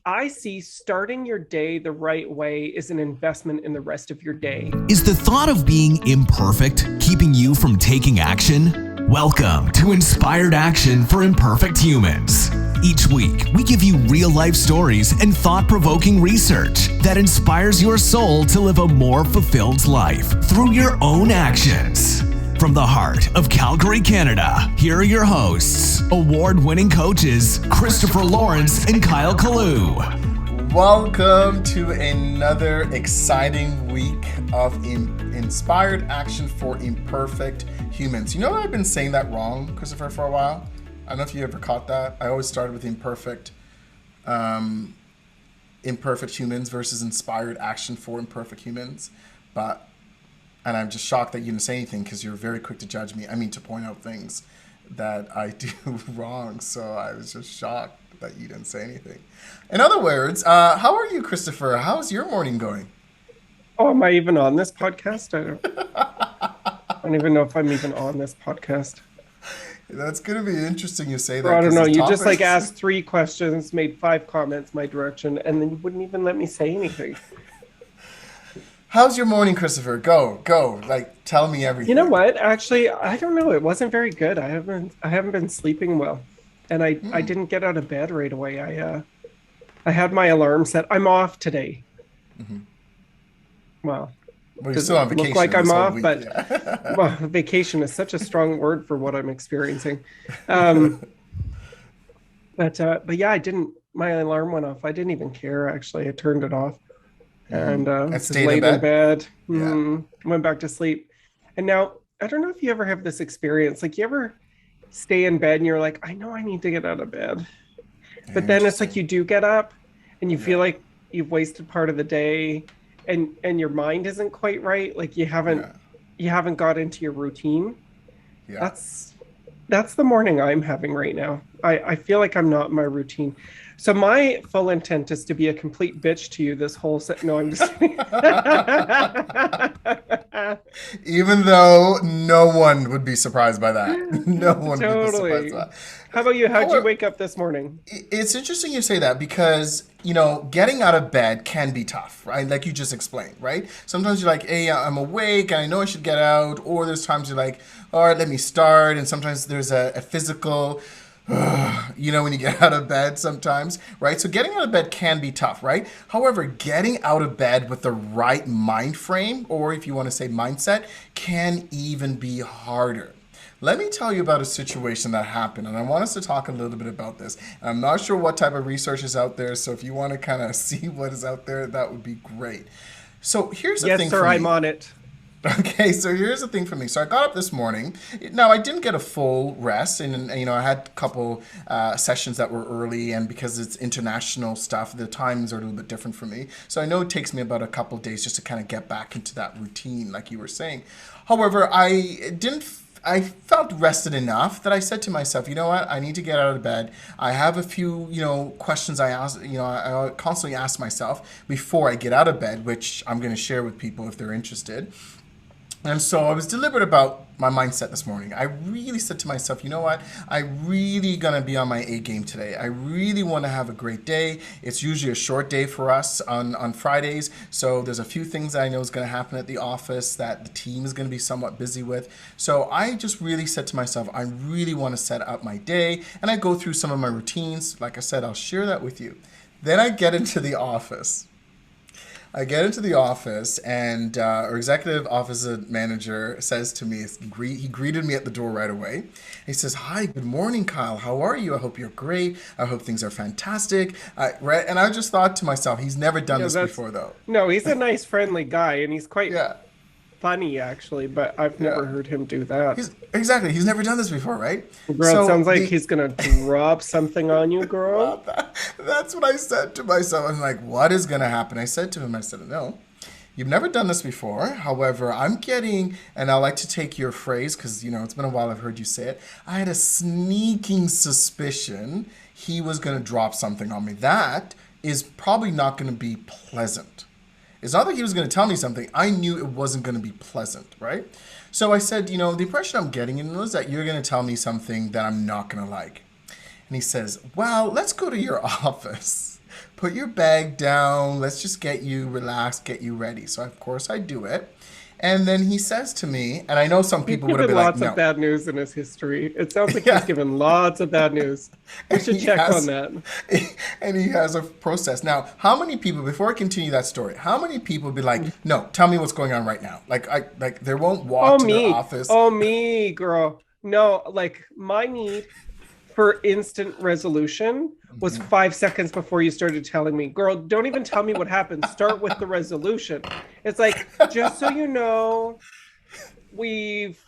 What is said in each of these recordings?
I see starting your day the right way is an investment in the rest of your day. Is the thought of being imperfect keeping you from taking action? Welcome to Inspired Action for Imperfect Humans. Each week, we give you real-life stories and thought-provoking research that inspires your soul to live a more fulfilled life through your own actions. From the heart of Calgary, Canada, here are your hosts, award-winning coaches, Christopher Lawrence and Kalloo. Welcome to another exciting week of Inspired Action for Imperfect Humans. You know I've been saying that wrong, Christopher, for a while? I don't know if you ever caught that. I always started with imperfect humans versus inspired action for imperfect humans. And I'm just shocked that you didn't say anything because you're very quick to judge me. I mean, to point out things that I do wrong. So I was just shocked that you didn't say anything. In other words, how are you, Christopher? How's your morning going? Oh, am I even on this podcast? I don't even know if I'm even on this podcast. That's going to be interesting you say that. I don't know. You just asked 3 questions, made 5 comments my direction, and then you wouldn't even let me say anything. How's your morning, Christopher? Go. Like, tell me everything. You know what? Actually, I don't know. It wasn't very good. I haven't been sleeping well, and I didn't get out of bed right away. I had my alarm set. I'm off today. Mm-hmm. Well, you're still on vacation. Look like I'm off, week, but yeah. Well, vacation is such a strong word for what I'm experiencing. But yeah, I didn't. My alarm went off. I didn't even care. Actually, I turned it off. And just laid in bed, went back to sleep. And now, I don't know if you ever have this experience. Like, you ever stay in bed and you're like, I know I need to get out of bed. But then it's like you do get up and you feel like you've wasted part of the day and your mind isn't quite right. Like you haven't got into your routine. Yeah. That's the morning I'm having right now. I feel like I'm not in my routine. So my full intent is to be a complete bitch to you this whole set. No, I'm just kidding. Even though no one would be surprised by that. No one would be surprised by that. How about you? How'd you wake up this morning? It's interesting you say that because, getting out of bed can be tough, right? Like you just explained, right? Sometimes you're like, hey, I'm awake and I know I should get out. Or there's times you're like, all right, let me start. And sometimes there's a physical... when you get out of bed sometimes, right? So getting out of bed can be tough, right? However, getting out of bed with the right mind frame, or if you want to say mindset, can even be harder. Let me tell you about a situation that happened, and I want us to talk a little bit about this. And I'm not sure what type of research is out there, so if you want to kind of see what is out there, that would be great. So here's the thing for me. Yes, sir, I'm on it. Okay, so here's the thing for me. So I got up this morning. Now, I didn't get a full rest, and I had a couple sessions that were early, and because it's international stuff, the times are a little bit different for me. So I know it takes me about a couple of days just to kind of get back into that routine, like you were saying. However, I felt rested enough that I said to myself, you know what, I need to get out of bed. I have a few, questions I constantly ask myself before I get out of bed, which I'm going to share with people if they're interested. And so I was deliberate about my mindset this morning. I really said to myself, you know what? I'm really going to be on my A game today. I really want to have a great day. It's usually a short day for us on Fridays. So there's a few things that I know is going to happen at the office that the team is going to be somewhat busy with. So I just really said to myself, I really want to set up my day. And I go through some of my routines. Like I said, I'll share that with you. Then I get into the office. And our executive office manager says to me, he greeted me at the door right away. He says, hi, good morning, Kyle. How are you? I hope you're great. I hope things are fantastic. Right? And I just thought to myself, he's never done this before, though. No, he's a nice, friendly guy, and he's quite funny, actually, but I've never heard him do that. He's never done this before, right? Girl, so it sounds like he's going to drop something on you, girl. That's what I said to myself. I'm like, what is going to happen? I said to him, no, you've never done this before. However, I'm getting, and I like to take your phrase because, it's been a while I've heard you say it. I had a sneaking suspicion he was going to drop something on me. That is probably not going to be pleasant. It's not that he was going to tell me something. I knew it wasn't going to be pleasant, right? So I said, the impression I'm getting is that you're going to tell me something that I'm not going to like. And he says, well, let's go to your office. put your bag down. Let's just get you relaxed, get you ready. So of course I do it. And then he says to me, and I know some He's people would have given been like, lots no. of bad news in his history. It sounds like Yeah. he's given lots of bad news. We should check on that. And he has a process. Now, how many people, before I continue that story, how many people would be like, no, tell me what's going on right now? Like they won't walk to their office. Oh, me, girl. No, like my need for instant resolution was 5 seconds before you started telling me, girl, don't even tell me what happened. Start with the resolution. It's like, just so you know, we've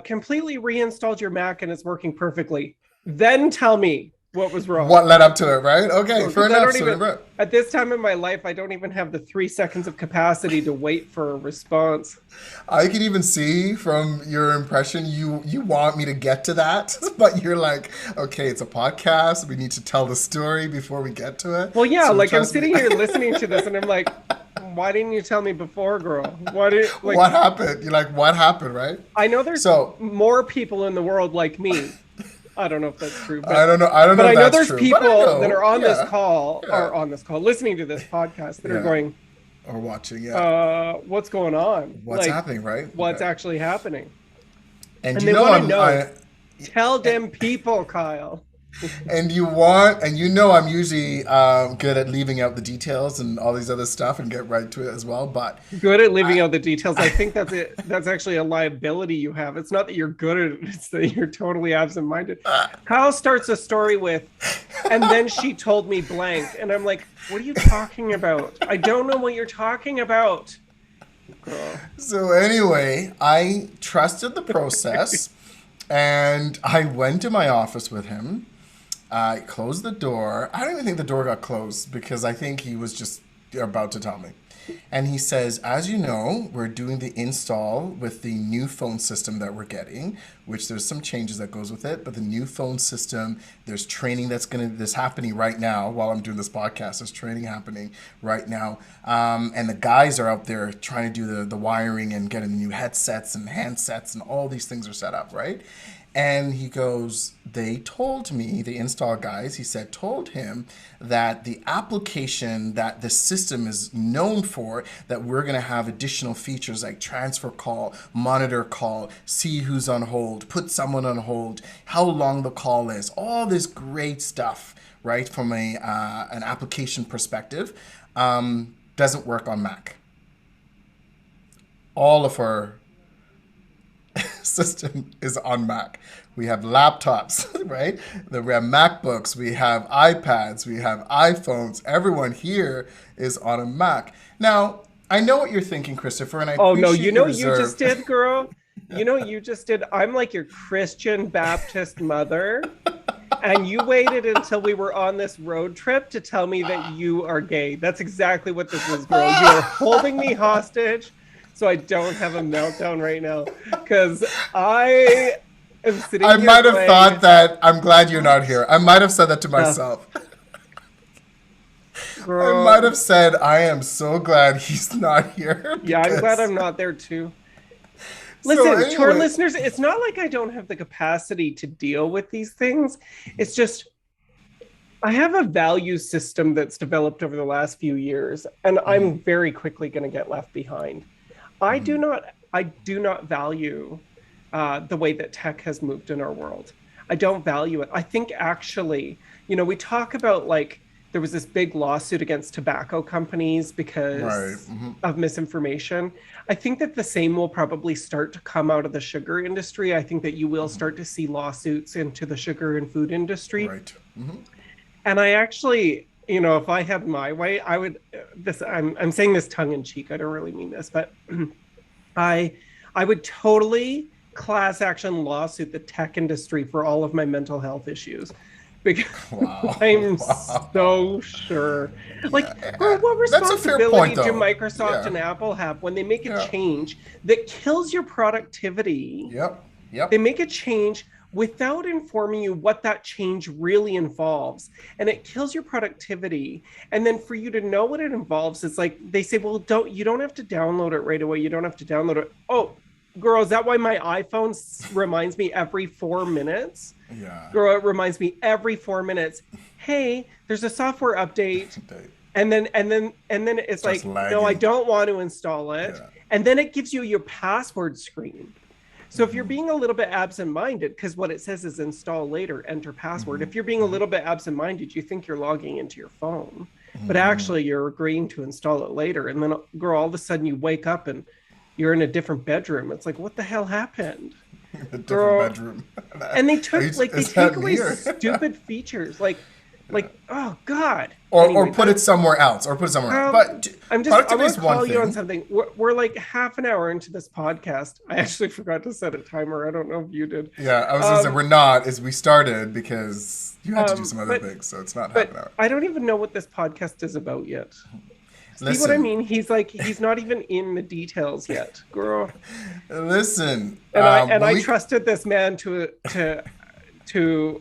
completely reinstalled your Mac and it's working perfectly. Then tell me what was wrong. What led up to it, right? Okay, fair enough. At this time in my life, I don't even have the 3 seconds of capacity to wait for a response. I can even see from your impression, you want me to get to that, but you're like, okay, it's a podcast. We need to tell the story before we get to it. Well, yeah, so like I'm sitting here listening to this and I'm like, why didn't you tell me before, girl? What happened? You're like, what happened, right? I know there's more people in the world like me. I don't know if that's true. But I don't know. But I know there's people that are on this call, listening to this podcast that are going, or watching, what's going on? What's happening, right? What's actually happening? And they want to know. Tell them people, Kyle. And I'm usually good at leaving out the details and all these other stuff and get right to it as well. But good at leaving out the details. I think that's it. That's actually a liability you have. It's not that you're good at it. It's that you're totally absent-minded. Kyle starts a story with, and then she told me blank. And I'm like, what are you talking about? I don't know what you're talking about. Girl. So anyway, I trusted the process and I went to my office with him. I closed the door. I don't even think the door got closed because I think he was just about to tell me. And he says, as you know, we're doing the install with the new phone system that we're getting, which there's some changes that goes with it. But the new phone system, there's training that's happening right now while I'm doing this podcast. There's training happening right now. And the guys are out there trying to do the wiring and getting new headsets and handsets and all these things are set up, right? And he goes, they told me, the install guys, told him that the application that the system is known for, that we're going to have additional features like transfer call, monitor call, see who's on hold, put someone on hold, how long the call is, all this great stuff, right, from an application perspective, doesn't work on Mac. All of our system is on Mac. We have laptops, right? We have MacBooks, we have iPads, we have iPhones. Everyone here is on a Mac. Now, I know what you're thinking, Christopher, and I appreciate no, you know what you just did, girl? You know what you just did? I'm like your Christian Baptist mother, and you waited until we were on this road trip to tell me that you are gay. That's exactly what this is, girl. You are holding me hostage so I don't have a meltdown right now, because I am sitting here. I might have thought that. I'm glad you're not here. I might have said that to myself. Girl. I might have said, I am so glad he's not here. Yeah, I'm glad I'm not there too. Listen, to our listeners, it's not like I don't have the capacity to deal with these things. It's just, I have a value system that's developed over the last few years, and I'm very quickly going to get left behind. I do not value the way that tech has moved in our world. I don't value it. I think actually, we talk about there was this big lawsuit against tobacco companies because of misinformation. I think that the same will probably start to come out of the sugar industry. I think that you will start to see lawsuits into the sugar and food industry. Right. And I actually, if I had my way, I would, I'm saying this tongue in cheek. I don't really mean this, but I would totally class action lawsuit the tech industry for all of my mental health issues. Because I'm so sure. What responsibility do Microsoft and Apple have when they make a change that kills your productivity? Yep. They make a change without informing you what that change really involves, and it kills your productivity. And then for you to know what it involves, it's like they say, well, you don't have to download it right away. You don't have to download it. Oh, Girl, is that why my iPhone reminds me every 4 minutes? Yeah. Girl, it reminds me every 4 minutes. Hey, there's a software update. And then it's like, lagging. no, I don't want to install it. Yeah. And then it gives you your password screen. So if you're being a little bit absent-minded, because what it says is install later, enter password. If you're being a little bit absent-minded, you think you're logging into your phone, but actually you're agreeing to install it later. And then, girl, all of a sudden you wake up and you're in a different bedroom. It's like, what the hell happened? A different bedroom. And they took they take away stupid features like oh God. Or put it somewhere else. But I want to call you on something. We're like half an hour into this podcast. I actually forgot to set a timer. I don't know if you did. Yeah, I was gonna say we're not as we started because you had to do some other things, so it's not half an hour. I don't even know what this podcast is about yet. See what I mean? He's not even in the details yet, girl. Listen, I trusted this man to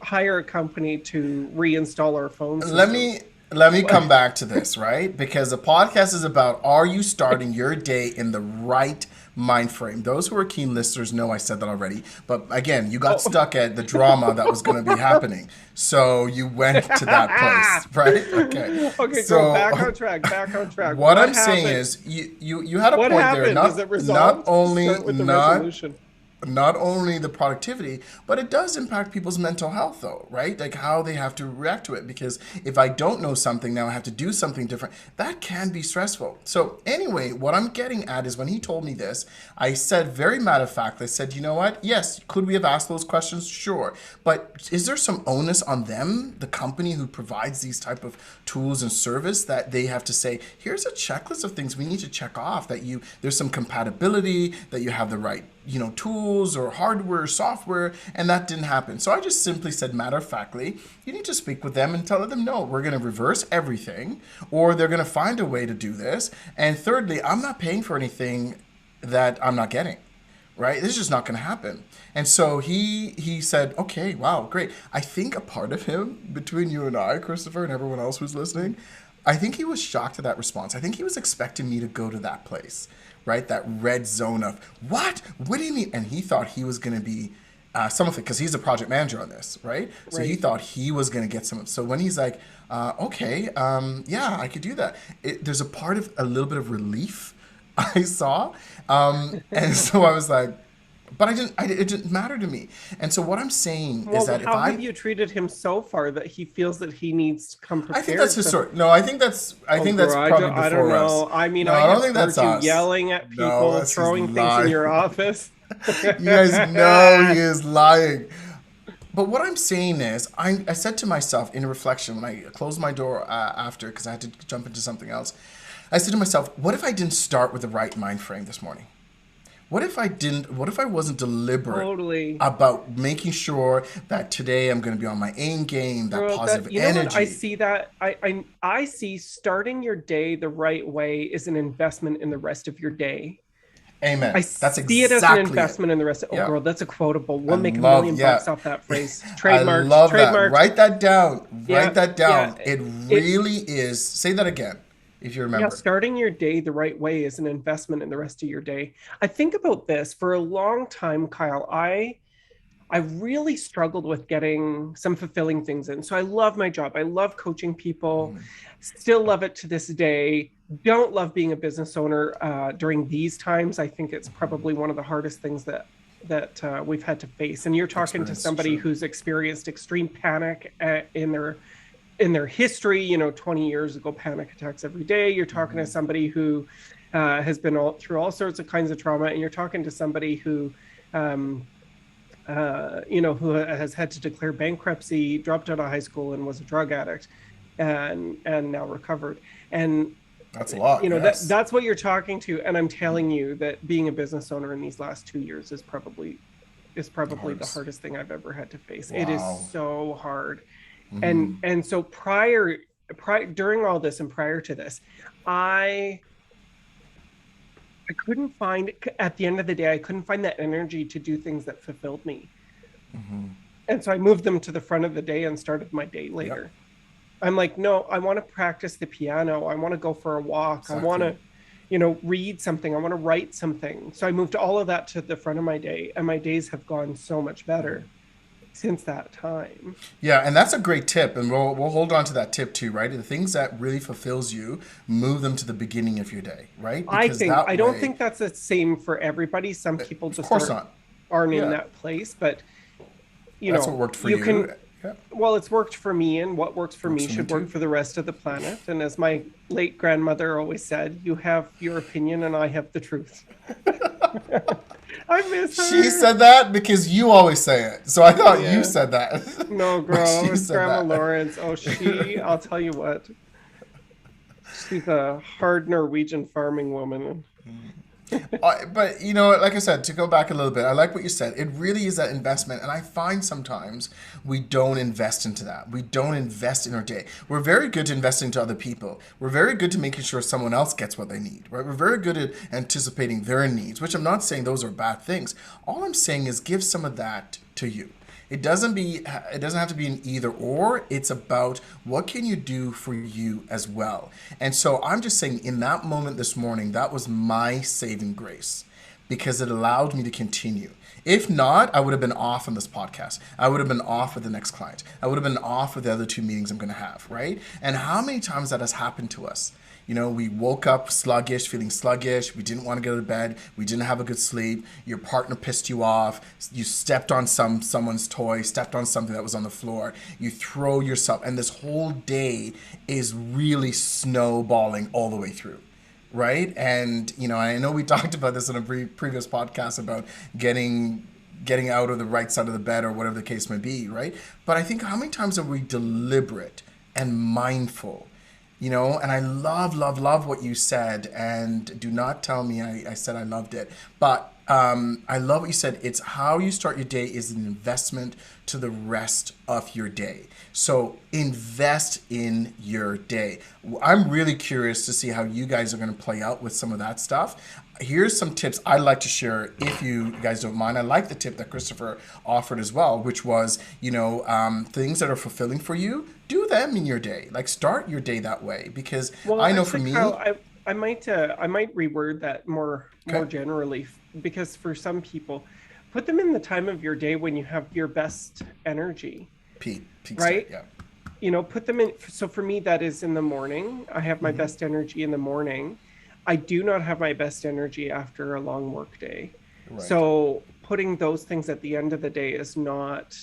hire a company to reinstall our phones. Let me come back to this, right? Because the podcast is about, are you starting your day in the right mind frame? Those who are keen listeners know I said that already. But again, you got stuck at the drama that was going to be happening. So you went to that place, right? Okay, so back on track. What I'm saying is you had a point there. Not only the productivity, but it does impact people's mental health though, right? Like how they have to react to it. Because if I don't know something, now I have to do something different. That can be stressful. So anyway, what I'm getting at is when he told me this, I said very matter of fact, I said, you know what? Yes, could we have asked those questions? Sure. But is there some onus on them, the company who provides these type of tools and service, that they have to say, here's a checklist of things we need to check off, that there's some compatibility, that you have the right tools or hardware, software, and that didn't happen. So I just simply said, matter of factly, you need to speak with them and tell them, no, we're going to reverse everything, or they're going to find a way to do this. And thirdly, I'm not paying for anything that I'm not getting, right? This is just not going to happen. And so he said, okay, wow, great. I think a part of him, between you and I, Christopher, and everyone else who's listening, I think he was shocked at that response. I think he was expecting me to go to that place, right? That red zone of, what? What do you mean? And he thought he was going to be something, because he's a project manager on this, right? So he thought he was going to get some. So when he's like, okay, yeah, I could do that. There's a part of a little bit of relief I saw. And so I was like, but it didn't matter to me. And so what I'm saying is that how have you treated him so far that he feels that he needs to come prepared? I think that's his story. No, I think that's probably before us. I don't know. I mean, no, I don't think that's heard you yelling at people, throwing things in your office. You guys know he is lying. But what I'm saying is, I said to myself in reflection, when I closed my door after, because I had to jump into something else, I said to myself, what if I didn't start with the right mind frame this morning? What if I wasn't deliberate about making sure that today I'm going to be on my aim game, that positive energy? What? I see that. I see starting your day the right way is an investment in the rest of your day. Amen. That's see it as an investment in the rest of girl, that's a quotable. We'll make $1 million bucks off that phrase. Trademark. I love that. Write that down. Write that down. It really is. Say that again. If you remember. Yeah, starting your day the right way is an investment in the rest of your day. I think about this for a long time, Kyle. I really struggled with getting some fulfilling things in. So I love my job. I love coaching people. Still love it to this day. Don't love being a business owner during these times. I think it's probably one of the hardest things that we've had to face. And you're talking to somebody who's experienced extreme panic in their history, 20 years ago, panic attacks every day. You're talking to somebody who has been through all sorts of kinds of trauma, and you're talking to somebody who, who has had to declare bankruptcy, dropped out of high school, and was a drug addict, and now recovered. And that's a lot. That's what you're talking to. And I'm telling you that being a business owner in these last 2 years is probably the hardest thing I've ever had to face. Wow. It is so hard. And so during all this and prior to this, I couldn't find, at the end of the day, I couldn't find that energy to do things that fulfilled me. And so I moved them to the front of the day and started my day later. Yep. I'm like, no, I want to practice the piano. I want to go for a walk. Exactly. I want to, read something. I want to write something. So I moved all of that to the front of my day, and my days have gone so much better since that time. Yeah, and that's a great tip, and we'll hold on to that tip too, right? The things that really fulfills you, move them to the beginning of your day, right? Because I don't think that's the same for everybody. Some people just aren't in that place, but that's what worked for you. Well, it's worked for me, and what works for me should work for the rest of the planet. And as my late grandmother always said, you have your opinion and I have the truth. I miss her. She said that because you always say it. So I thought you said that. No, girl, it's Grandma Lawrence. Oh, I'll tell you what. She's a hard Norwegian farming woman. But like I said, to go back a little bit, I like what you said. It really is that investment, and I find sometimes we don't invest into that. We don't invest in our day. We're very good to investing into other people. We're very good to making sure someone else gets what they need, right? We're very good at anticipating their needs, which I'm not saying those are bad things. All I'm saying is give some of that to you. It doesn't have to be an either or. It's about what can you do for you as well. And so I'm just saying in that moment this morning, that was my saving grace because it allowed me to continue. If not, I would have been off on this podcast. I would have been off with the next client. I would have been off with the other 2 meetings I'm going to have, right? And how many times that has happened to us? We woke up sluggish, feeling sluggish. We didn't want to go to bed. We didn't have a good sleep. Your partner pissed you off. You stepped on someone's toy, stepped on something that was on the floor. You throw yourself, and this whole day is really snowballing all the way through, right? And, I know we talked about this in a previous podcast about getting out of the right side of the bed or whatever the case may be, right? But I think how many times are we deliberate and mindful? And I love what you said, and do not tell me I said I loved it, but I love what you said. It's how you start your day is an investment to the rest of your day. So invest in your day. I'm really curious to see how you guys are going to play out with some of that stuff. Here's some tips I'd like to share if you guys don't mind. I like the tip that Christopher offered as well, which was, things that are fulfilling for you, do them in your day. Like start your day that way because I know for me, Kyle, I might reword that more generally because for some people, put them in the time of your day when you have your best energy. Peak right? State, yeah. Put them in. So for me, that is in the morning. I have my best energy in the morning. I do not have my best energy after a long work day. Right. So putting those things at the end of the day is not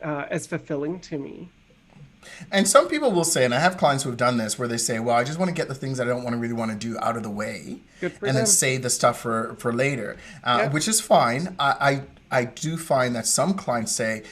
as fulfilling to me. And some people will say, and I have clients who have done this, where they say, well, I just want to get the things that I don't really want to do out of the way and then save the stuff for later, which is fine. I do find that some clients say,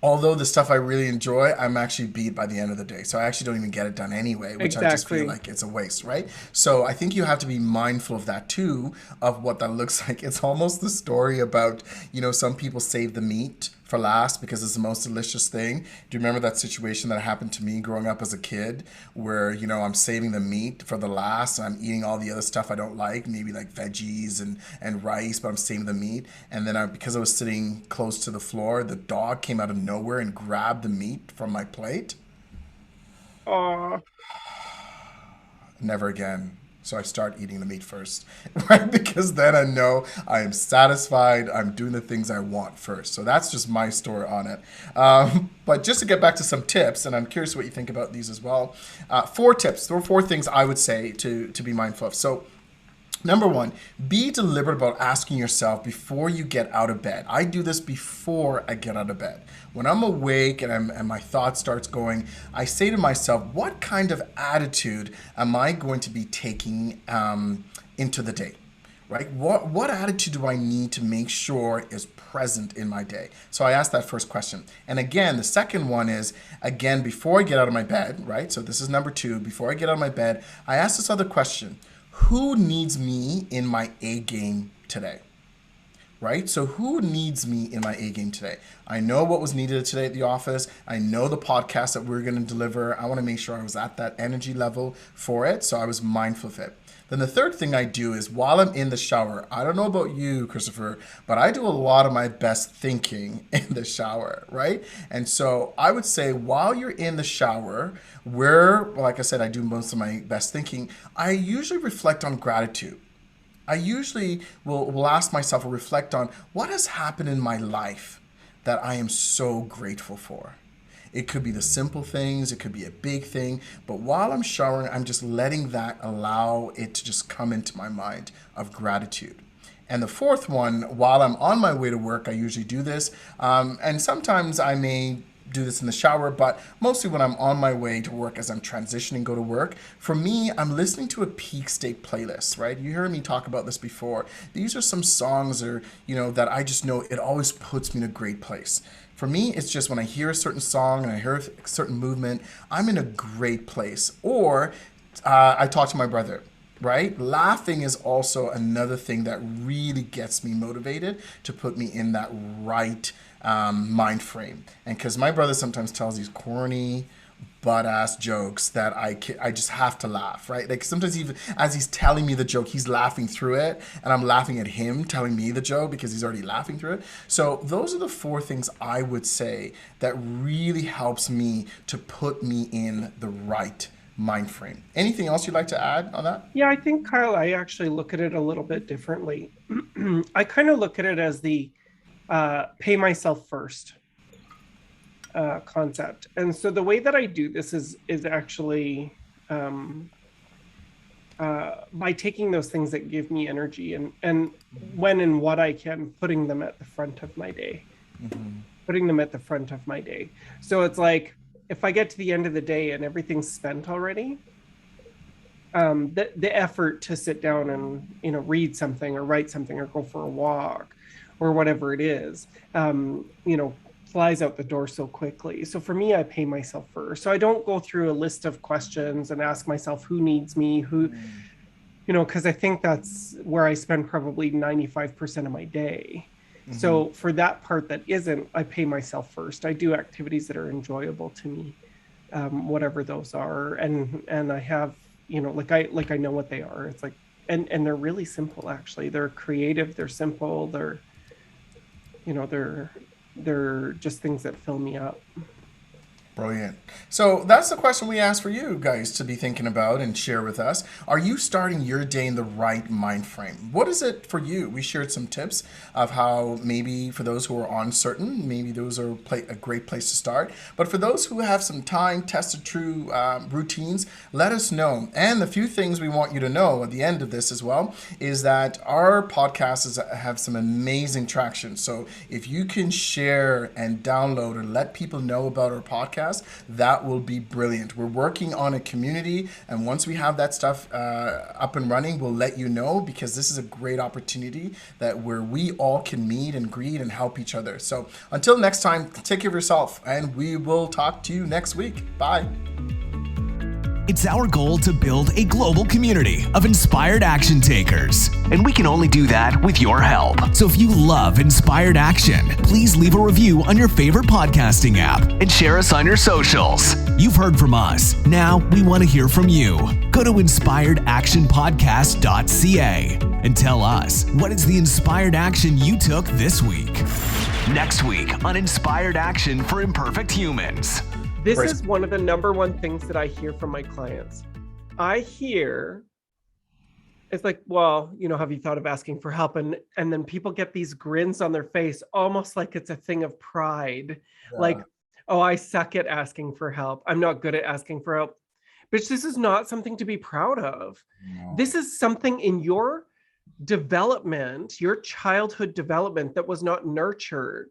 although the stuff I really enjoy, I'm actually beat by the end of the day. So I actually don't even get it done anyway, which I just feel like it's a waste, right? So I think you have to be mindful of that too, of what that looks like. It's almost the story about, some people save the meat for last because it's the most delicious thing. Do you remember that situation that happened to me growing up as a kid where, I'm saving the meat for the last and I'm eating all the other stuff I don't like, maybe like veggies and rice, but I'm saving the meat. And then because I was sitting close to the floor, the dog came out of nowhere and grabbed the meat from my plate. Never again. So I start eating the meat first, right? Because then I know I am satisfied. I'm doing the things I want first. So that's just my story on it. But just to get back to some tips, and I'm curious what you think about these as well. 4 tips. There are 4 things I would say to be mindful of. So number 1, be deliberate about asking yourself before you get out of bed. I do this before I get out of bed. When I'm awake and my thought starts going, I say to myself, what kind of attitude am I going to be taking into the day? Right? What attitude do I need to make sure is present in my day? So I ask that first question. And again, the second one is, again, before I get out of my bed, right? So this is number 2. Before I get out of my bed, I ask this other question. Who needs me in my A game today? right? So who needs me in my A game today? I know what was needed today at the office. I know the podcast that we're going to deliver. I want to make sure I was at that energy level for it. So I was mindful of it. Then the third thing I do is while I'm in the shower, I don't know about you, Christopher, but I do a lot of my best thinking in the shower, right? And so I would say while you're in the shower, like I said, I do most of my best thinking, I usually reflect on gratitude. I usually will ask myself or reflect on what has happened in my life that I am so grateful for. It could be the simple things, it could be a big thing, but while I'm showering, I'm just letting that allow it to just come into my mind of gratitude. And the fourth one, while I'm on my way to work, I usually do this, and sometimes I may do this in the shower, but mostly when I'm on my way to work as I'm transitioning, go to work, for me, I'm listening to a peak state playlist, right? You heard me talk about this before. These are some songs that I just know it always puts me in a great place. For me, it's just when I hear a certain song and I hear a certain movement, I'm in a great place. Or I talk to my brother, right? Laughing is also another thing that really gets me motivated to put me in that right mind frame. And because my brother sometimes tells these corny, butt-ass jokes that I just have to laugh, right? Like sometimes even as he's telling me the joke, he's laughing through it, and I'm laughing at him telling me the joke because he's already laughing through it. So those are the four things I would say that really helps me to put me in the right mind frame. Anything else you'd like to add on that? Yeah, I think, Kyle, I actually look at it a little bit differently. I kind of look at it as the pay myself first concept. And so the way that I do this is actually by taking those things that give me energy and when and what I can, putting them at the front of my day. Putting them at the front of my day. So it's like, if I get to the end of the day and everything's spent already, the effort to sit down and read something or write something or go for a walk or whatever it is, flies out the door so quickly. So for me, I pay myself first. So I don't go through a list of questions and ask myself who needs me, because I think that's where I spend probably 95% of my day. So for that part that isn't, I pay myself first. I do activities that are enjoyable to me, whatever those are. And I have, I know what they are. It's like, and they're really simple, actually. They're creative, they're simple, they're just things that fill me up. Brilliant. So that's the question we asked for you guys to be thinking about and share with us. Are you starting your day in the right mind frame? What is it for you? We shared some tips of how maybe for those who are uncertain, maybe those are a great place to start. But for those who have some time, tested true routines, let us know. And the few things we want you to know at the end of this as well is that our podcasts have some amazing traction. So if you can share and download or let people know about our podcast, that will be brilliant. We're working on a community, and once we have that stuff up and running, we'll let you know, because this is a great opportunity where we all can meet and greet and help each other. So until next time, take care of yourself, and we will talk to you next week. Bye. It's our goal to build a global community of inspired action takers, and we can only do that with your help. So if you love inspired action, please leave a review on your favorite podcasting app and share us on your socials. You've heard from us. Now we want to hear from you. Go to inspiredactionpodcast.ca and tell us, what is the inspired action you took this week? Next week on Inspired Action for Imperfect Humans. This is one of the number one things that I hear from my clients. I hear, it's like, well, have you thought of asking for help? And then people get these grins on their face, almost like it's a thing of pride. Yeah. Like, oh, I suck at asking for help. I'm not good at asking for help. Bitch, this is not something to be proud of. No. This is something in your development, your childhood development, that was not nurtured.